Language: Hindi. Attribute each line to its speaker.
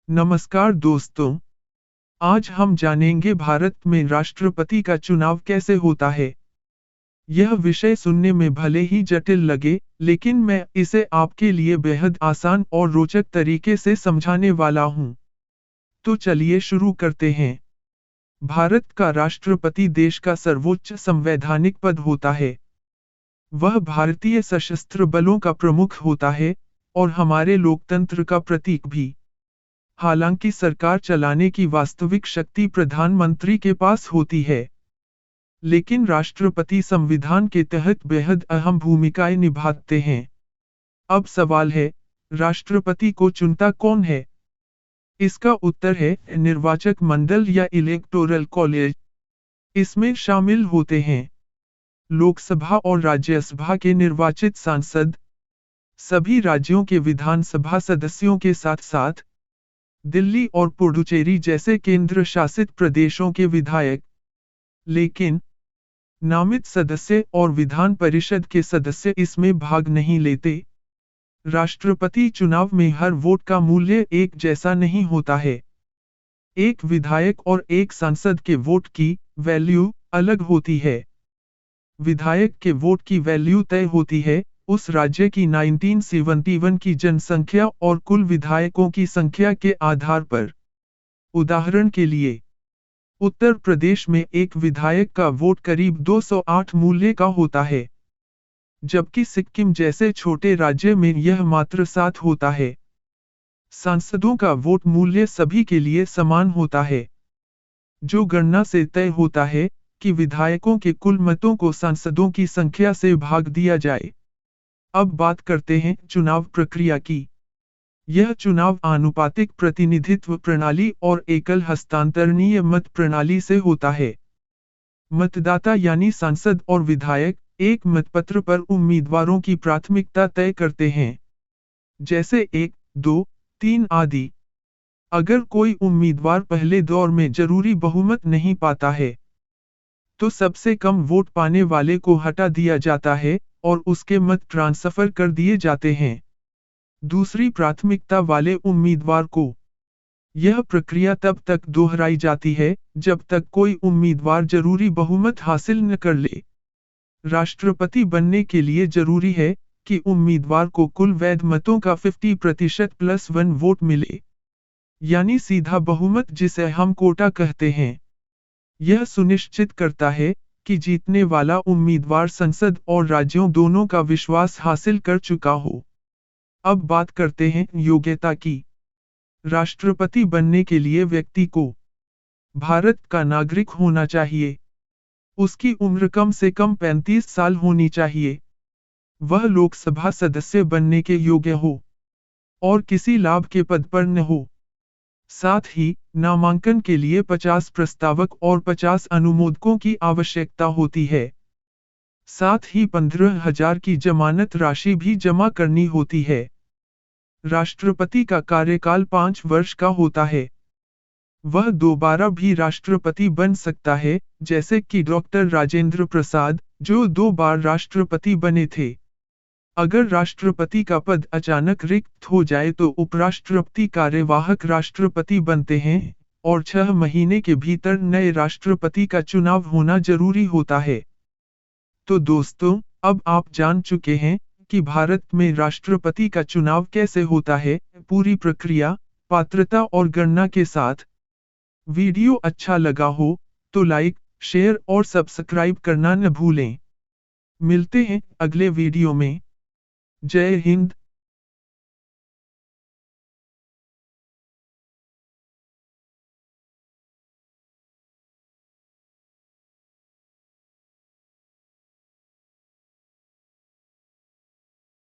Speaker 1: नमस्कार दोस्तों, आज हम जानेंगे भारत में राष्ट्रपति का चुनाव कैसे होता है। यह विषय सुनने में भले ही जटिल लगे, लेकिन मैं इसे आपके लिए बेहद आसान और रोचक तरीके से समझाने वाला हूँ। तो चलिए शुरू करते हैं। भारत का राष्ट्रपति देश का सर्वोच्च संवैधानिक पद होता है। वह भारतीय सशस्त्र बलों का प्रमुख होता है और हमारे लोकतंत्र का प्रतीक भी। हालांकि सरकार चलाने की वास्तविक शक्ति प्रधानमंत्री के पास होती है, लेकिन राष्ट्रपति संविधान के तहत बेहद अहम भूमिकाएं निभाते हैं। अब सवाल है, राष्ट्रपति को चुनता कौन है? इसका उत्तर है निर्वाचक मंडल या इलेक्टोरल कॉलेज। इसमें शामिल होते हैं लोकसभा और राज्यसभा के निर्वाचित सांसद, सभी राज्यों के विधानसभा सदस्यों के साथ साथ दिल्ली और पुडुचेरी जैसे केंद्र शासित प्रदेशों के विधायक। लेकिन नामित सदस्य और विधान परिषद के सदस्य इसमें भाग नहीं लेते। राष्ट्रपति चुनाव में हर वोट का मूल्य एक जैसा नहीं होता है। एक विधायक और एक सांसद के वोट की वैल्यू अलग होती है। विधायक के वोट की वैल्यू तय होती है उस राज्य की 1971 की जनसंख्या और कुल विधायकों की संख्या के आधार पर। उदाहरण के लिए, उत्तर प्रदेश में एक विधायक का वोट करीब 208 मूल्य का होता है, जबकि सिक्किम जैसे छोटे राज्य में यह मात्र 7 होता है। सांसदों का वोट मूल्य सभी के लिए समान होता है, जो गणना से तय होता है कि विधायकों के कुल मतों को सांसदों की संख्या से भाग दिया जाए। अब बात करते हैं चुनाव प्रक्रिया की। यह चुनाव आनुपातिक प्रतिनिधित्व प्रणाली और एकल हस्तांतरणीय मत प्रणाली से होता है। मतदाता यानी सांसद और विधायक एक मतपत्र पर उम्मीदवारों की प्राथमिकता तय करते हैं, जैसे 1, 2, 3 आदि। अगर कोई उम्मीदवार पहले दौर में जरूरी बहुमत नहीं पाता है, तो सबसे कम वोट पाने वाले को हटा दिया जाता है और उसके मत ट्रांसफर कर दिए जाते हैं दूसरी प्राथमिकता वाले उम्मीदवार को। यह प्रक्रिया तब तक दोहराई जाती है जब तक कोई उम्मीदवार जरूरी बहुमत हासिल न कर ले। राष्ट्रपति बनने के लिए जरूरी है कि उम्मीदवार को कुल वैध मतों का 50% + 1 वोट मिले, यानी सीधा बहुमत जिसे हम कोटा कहते हैं। यह सुनिश्चित करता है कि जीतने वाला उम्मीदवार संसद और राज्यों दोनों का विश्वास हासिल कर चुका हो। अब बात करते हैं योग्यता की। राष्ट्रपति बनने के लिए व्यक्ति को भारत का नागरिक होना चाहिए। उसकी उम्र कम से कम 35 साल होनी चाहिए। वह लोकसभा सदस्य बनने के योग्य हो और किसी लाभ के पद पर न हो। साथ ही नामांकन के लिए 50 प्रस्तावक और 50 अनुमोदकों की आवश्यकता होती है। साथ ही 15,000 की जमानत राशि भी जमा करनी होती है। राष्ट्रपति का कार्यकाल 5 वर्ष का होता है। वह दोबारा भी राष्ट्रपति बन सकता है, जैसे कि डॉक्टर राजेंद्र प्रसाद, जो 2 बार राष्ट्रपति बने थे। अगर राष्ट्रपति का पद अचानक रिक्त हो जाए तो उपराष्ट्रपति कार्यवाहक राष्ट्रपति बनते हैं और 6 महीने के भीतर नए राष्ट्रपति का चुनाव होना जरूरी होता है। तो दोस्तों, अब आप जान चुके हैं कि भारत में राष्ट्रपति का चुनाव कैसे होता है, पूरी प्रक्रिया, पात्रता और गणना के साथ। वीडियो अच्छा लगा हो तो लाइक, शेयर और सब्सक्राइब करना न भूलें। मिलते हैं अगले वीडियो में। जय हिंद,